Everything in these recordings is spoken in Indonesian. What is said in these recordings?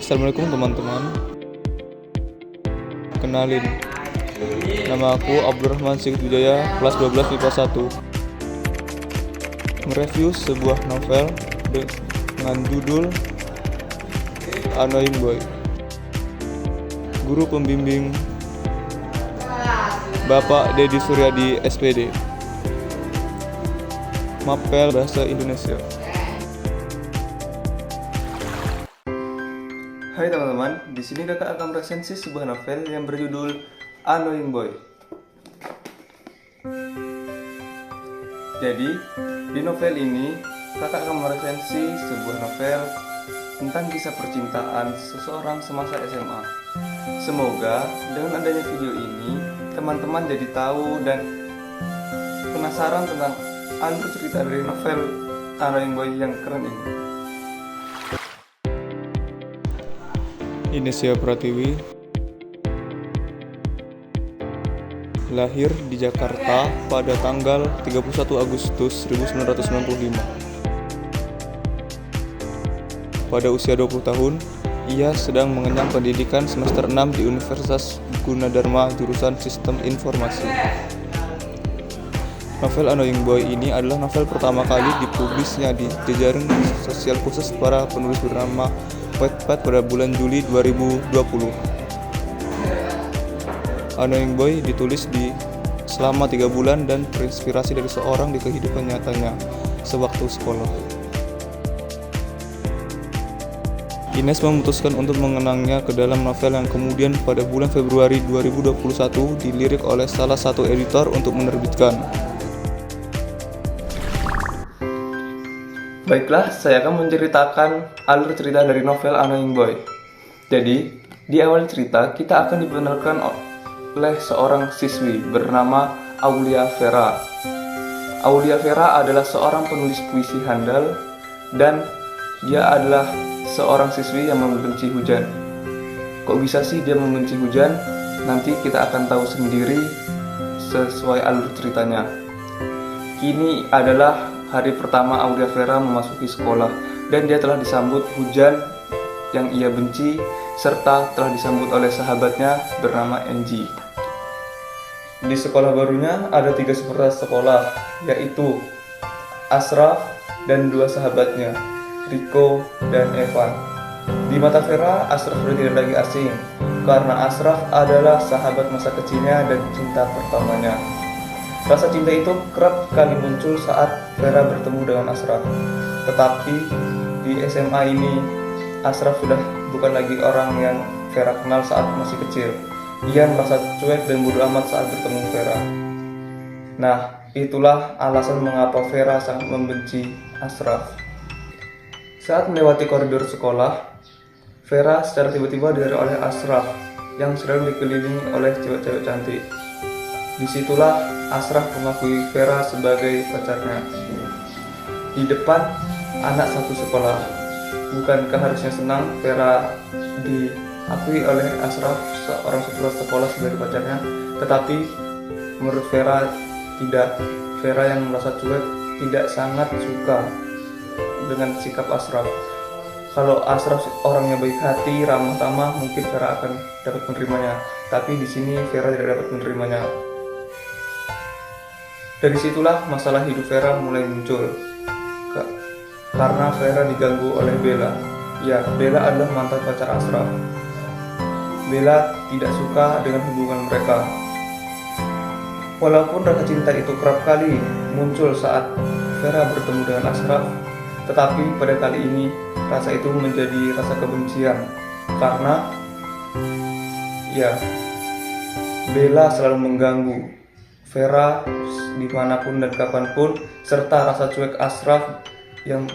Assalamualaikum teman-teman. Kenalin, nama aku Abdurrahman Sigit Wijaya, kelas 12 IPA 1. Mereview sebuah novel dengan judul Annoying Boy. Guru pembimbing Bapak Dedi Suryadi SPD. Mapel Bahasa Indonesia. Hai teman-teman, di sini kakak akan meresensi sebuah novel yang berjudul Annoying Boy. Jadi, di novel ini kakak akan meresensi sebuah novel tentang kisah percintaan seseorang semasa SMA. Semoga dengan adanya video ini, teman-teman jadi tahu dan penasaran tentang alur cerita dari novel Annoying Boy yang keren ini. Inesya Pratiwi lahir di Jakarta pada tanggal 31 Agustus 1995. Pada usia 20 tahun, ia sedang mengenyam pendidikan semester 6 di Universitas Gunadarma jurusan Sistem Informasi. Novel Annoying Boy ini adalah novel pertama kali dipublisnya di jejaring sosial khusus para penulis bernama Wattpad pada bulan Juli 2020. Annoying Boy ditulis selama 3 bulan dan terinspirasi dari seorang di kehidupan nyatanya sewaktu sekolah. Ines memutuskan untuk mengenangnya ke dalam novel yang kemudian pada bulan Februari 2021 dilirik oleh salah satu editor untuk menerbitkan. Baiklah, saya akan menceritakan alur cerita dari novel Annoying Boy. Jadi, di awal cerita kita akan diperkenalkan oleh seorang siswi bernama Aulia Vera. Aulia Vera adalah seorang penulis puisi handal dan dia adalah seorang siswi yang membenci hujan. Kok bisa sih dia membenci hujan? Nanti kita akan tahu sendiri sesuai alur ceritanya. Kini adalah hari pertama Aulia Vera memasuki sekolah dan dia telah disambut hujan yang ia benci serta telah disambut oleh sahabatnya bernama Angie. Di sekolah barunya ada 3 peserta sekolah, yaitu Ashraf dan 2 sahabatnya, Rico dan Evan. Di mata Vera, Ashraf sudah tidak lagi asing karena Ashraf adalah sahabat masa kecilnya dan cinta pertamanya. Rasa cinta itu kerap kali muncul saat Vera bertemu dengan Ashraf. Tetapi di SMA ini, Ashraf sudah bukan lagi orang yang Vera kenal saat masih kecil. Ia merasa cuek dan bodo amat saat bertemu Vera. Nah, itulah alasan mengapa Vera sangat membenci Ashraf. Saat melewati koridor sekolah, Vera secara tiba-tiba dilihat oleh Ashraf yang sedang dikelilingi oleh cewek-cewek cantik. Disitulah Ashraf mengakui Vera sebagai pacarnya. Di depan anak satu sekolah. Bukankah harusnya senang Vera diakui oleh Ashraf, seorang sekolah sebagai pacarnya? Tetapi menurut Vera tidak. Vera yang merasa cuek tidak sangat suka dengan sikap Ashraf. Kalau Ashraf orangnya baik hati, ramah tamah, mungkin Vera akan dapat menerimanya. Tapi di sini Vera tidak dapat menerimanya. Dari situlah masalah hidup Vera mulai muncul. Karena Vera diganggu oleh Bella. Ya, Bella adalah mantan pacar Ashraf. Bella tidak suka dengan hubungan mereka. Walaupun rasa cinta itu kerap kali muncul saat Vera bertemu dengan Ashraf, tetapi pada kali ini rasa itu menjadi rasa kebencian. Karena ya, Bella selalu mengganggu Vera dimanapun dan kapanpun, serta rasa cuek Ashraf yang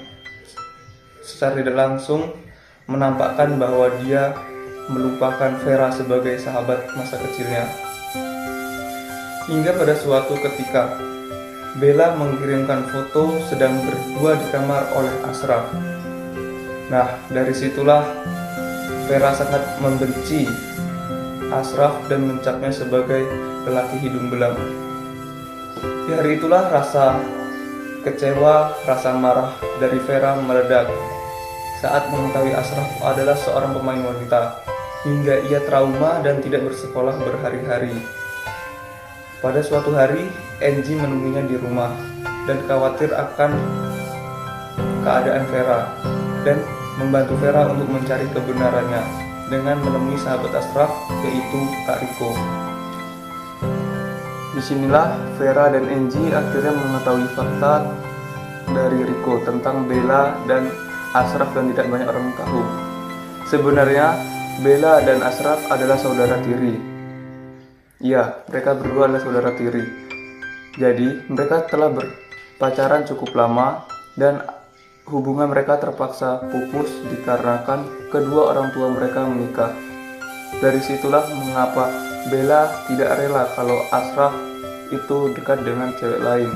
secara tidak langsung menampakkan bahwa dia melupakan Vera sebagai sahabat masa kecilnya. Hingga pada suatu ketika, Bella mengirimkan foto sedang berdua di kamar oleh Ashraf. Nah, dari situlah Vera sangat membenci Ashraf dan mencapnya sebagai lelaki hidung belang. Di hari itulah rasa kecewa, rasa marah dari Vera meledak saat mengetahui Ashraf adalah seorang pemain wanita, hingga ia trauma dan tidak bersekolah berhari-hari. Pada suatu hari, Angie menemuinya di rumah dan khawatir akan keadaan Vera dan membantu Vera untuk mencari kebenarannya dengan menemui sahabat Ashraf, yaitu Kak Riko. Disinilah Vera dan Angie akhirnya mengetahui fakta dari Riko tentang Bella dan Ashraf yang tidak banyak orang tahu. Sebenarnya Bella dan Ashraf adalah saudara tiri. Ya, mereka berdua adalah saudara tiri. Jadi, mereka telah berpacaran cukup lama dan hubungan mereka terpaksa pupus dikarenakan kedua orang tua mereka menikah. Dari situlah mengapa Bella tidak rela kalau Ashraf itu dekat dengan cewek lain.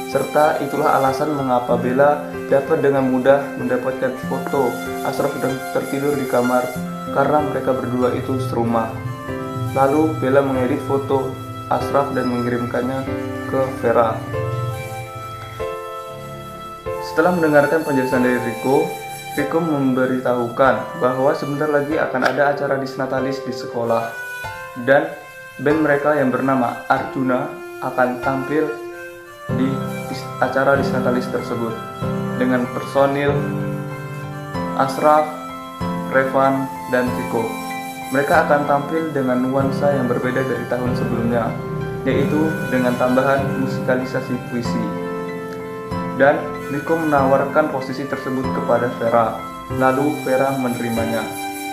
Serta itulah alasan mengapa Bella dapat dengan mudah mendapatkan foto Ashraf sedang tertidur di kamar karena mereka berdua itu serumah. Lalu Bella mengedit foto Ashraf dan mengirimkannya ke Vera. Setelah mendengarkan penjelasan dari Riko memberitahukan bahwa sebentar lagi akan ada acara disnatalis di sekolah dan band mereka yang bernama Arjuna akan tampil di acara disnatalis tersebut dengan personil Ashraf, Revan, dan Riko. Mereka akan tampil dengan nuansa yang berbeda dari tahun sebelumnya, yaitu dengan tambahan musikalisasi puisi. Dan Riko menawarkan posisi tersebut kepada Vera, lalu Vera menerimanya.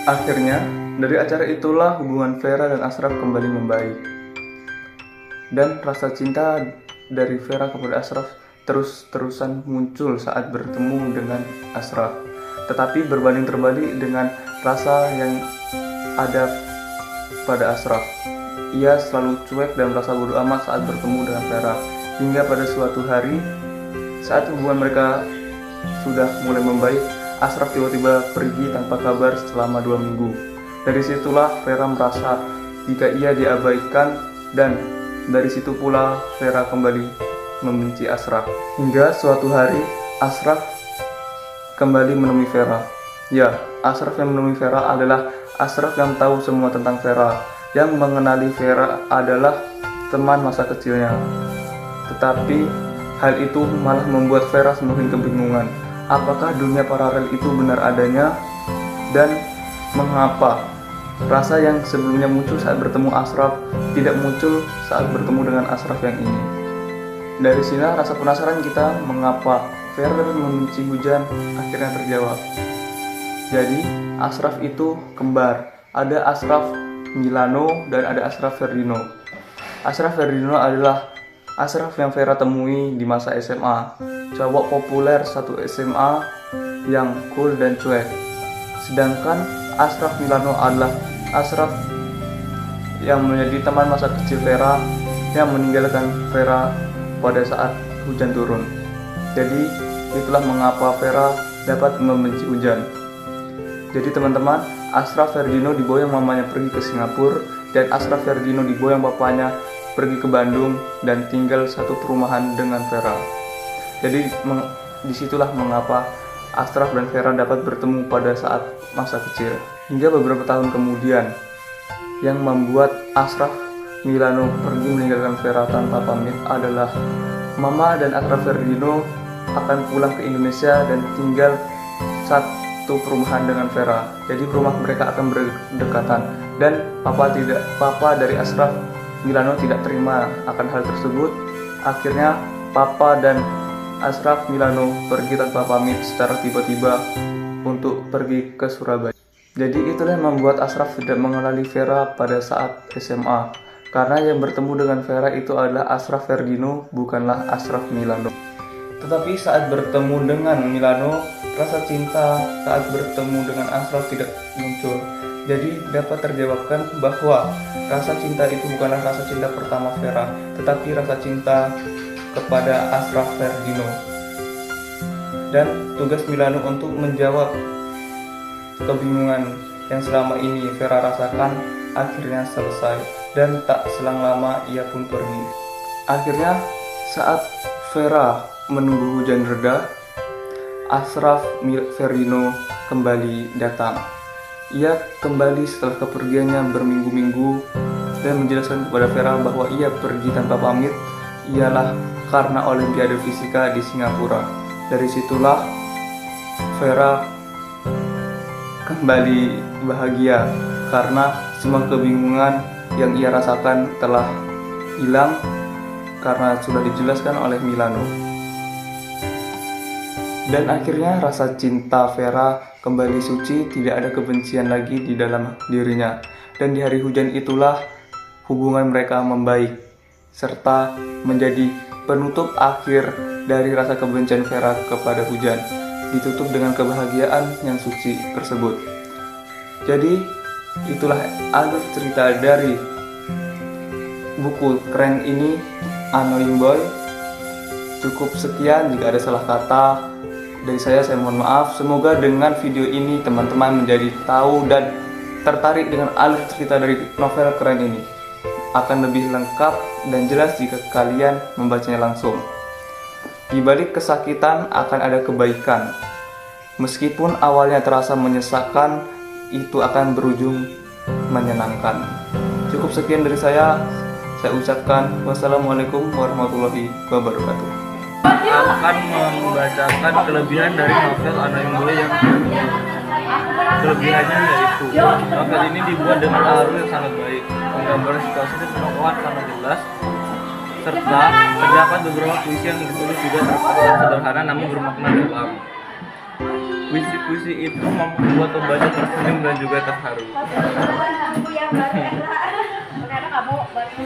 Akhirnya, dari acara itulah hubungan Vera dan Ashraf kembali membaik. Dan rasa cinta dari Vera kepada Ashraf terus-terusan muncul saat bertemu dengan Ashraf. Tetapi berbanding terbalik dengan rasa yang ada pada Ashraf. Ia selalu cuek dan merasa bodoh amat saat bertemu dengan Vera. Hingga pada suatu hari, saat hubungan mereka sudah mulai membaik, Ashraf tiba-tiba pergi tanpa kabar selama 2 minggu. Dari situlah Vera merasa jika ia diabaikan, dan dari situ pula Vera kembali membenci Ashraf. Hingga suatu hari Ashraf kembali menemui Vera. Ya, Ashraf yang menemui Vera adalah Ashraf yang tahu semua tentang Vera. Yang mengenali Vera adalah teman masa kecilnya. Tetapi hal itu malah membuat Vera semakin kebingungan. Apakah dunia paralel itu benar adanya? Dan mengapa rasa yang sebelumnya muncul saat bertemu Ashraf tidak muncul saat bertemu dengan Ashraf yang ini? Dari sini rasa penasaran kita mengapa Vera membenci hujan akhirnya terjawab. Jadi Ashraf itu kembar. Ada Ashraf Milano dan ada Ashraf Ferdino. Ashraf Ferdino adalah Ashraf yang Vera temui di masa SMA, cowok populer satu SMA yang cool dan cuek. Sedangkan Ashraf Milano adalah Ashraf yang menjadi teman masa kecil Vera yang meninggalkan Vera pada saat hujan turun. Jadi itulah mengapa Vera dapat membenci hujan. Jadi teman-teman, Ashraf Ferdino diboyong mamanya pergi ke Singapura dan Ashraf Ferdino diboyong bapaknya pergi ke Bandung dan tinggal satu perumahan dengan Vera. Jadi disitulah mengapa Ashraf dan Vera dapat bertemu pada saat masa kecil. Hingga beberapa tahun kemudian, yang membuat Ashraf Milano pergi meninggalkan Vera tanpa pamit adalah Mama dan Ashraf Ferdino akan pulang ke Indonesia dan tinggal satu perumahan dengan Vera. Jadi rumah mereka akan berdekatan dan papa dari Ashraf Milano tidak terima akan hal tersebut. Akhirnya papa dan Ashraf Milano pergi tanpa pamit secara tiba-tiba untuk pergi ke Surabaya. Jadi itulah yang membuat Ashraf tidak mengenali Vera pada saat SMA. Karena yang bertemu dengan Vera itu adalah Ashraf Ferdino, bukanlah Ashraf Milano. Tetapi saat bertemu dengan Milano, rasa cinta saat bertemu dengan Ashraf tidak muncul. Jadi dapat terjawabkan bahwa rasa cinta itu bukanlah rasa cinta pertama Vera, tetapi rasa cinta kepada Ashraf Ferdino. Dan tugas Milano untuk menjawab kebingungan yang selama ini Vera rasakan akhirnya selesai, dan tak selang lama ia pun pergi. Akhirnya saat Vera menunggu hujan reda, Ashraf Verino kembali datang. Ia kembali setelah kepergiannya berminggu-minggu dan menjelaskan kepada Vera bahwa ia pergi tanpa pamit ialah karena Olimpiade Fisika di Singapura. Dari situlah Vera kembali bahagia karena semua kebingungan yang ia rasakan telah hilang karena sudah dijelaskan oleh Milano. Dan akhirnya rasa cinta Vera kembali suci, tidak ada kebencian lagi di dalam dirinya. Dan di hari hujan itulah hubungan mereka membaik, serta menjadi penutup akhir dari rasa kebencian Vera kepada hujan, ditutup dengan kebahagiaan yang suci tersebut. Jadi itulah alur cerita dari buku keren ini, Annoying Boy. Cukup sekian, jika ada salah kata dari saya mohon maaf. Semoga dengan video ini teman-teman menjadi tahu dan tertarik dengan alur cerita dari novel keren ini. Akan lebih lengkap dan jelas jika kalian membacanya langsung. Di balik kesakitan akan ada kebaikan. Meskipun awalnya terasa menyesakkan, itu akan berujung menyenangkan. Cukup sekian dari saya ucapkan wassalamualaikum warahmatullahi wabarakatuh. Akan membacakan kelebihan dari novel Annoying Boy yang kelebihannya yaitu novel ini dibuat dengan alur yang sangat baik, menggambar situasi dan tokohan sangat jelas, serta terdapat beberapa puisi yang ditulis juga terkesan sederhana namun bermakna dalam. Puisi-puisi itu membuat pembaca tersenyum dan juga terharu.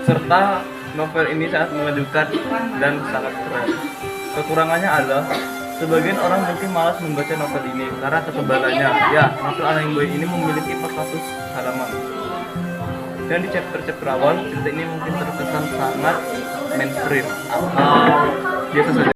Serta novel ini sangat mengejutkan dan sangat keren. Kekurangannya adalah sebagian orang mungkin malas membaca novel ini karena ketebalannya. Ya, novel Annoying Boy ini memiliki 400 halaman. Dan di chapter-chapter awal, cerita ini mungkin terkesan sangat mainstream atau biasa saja.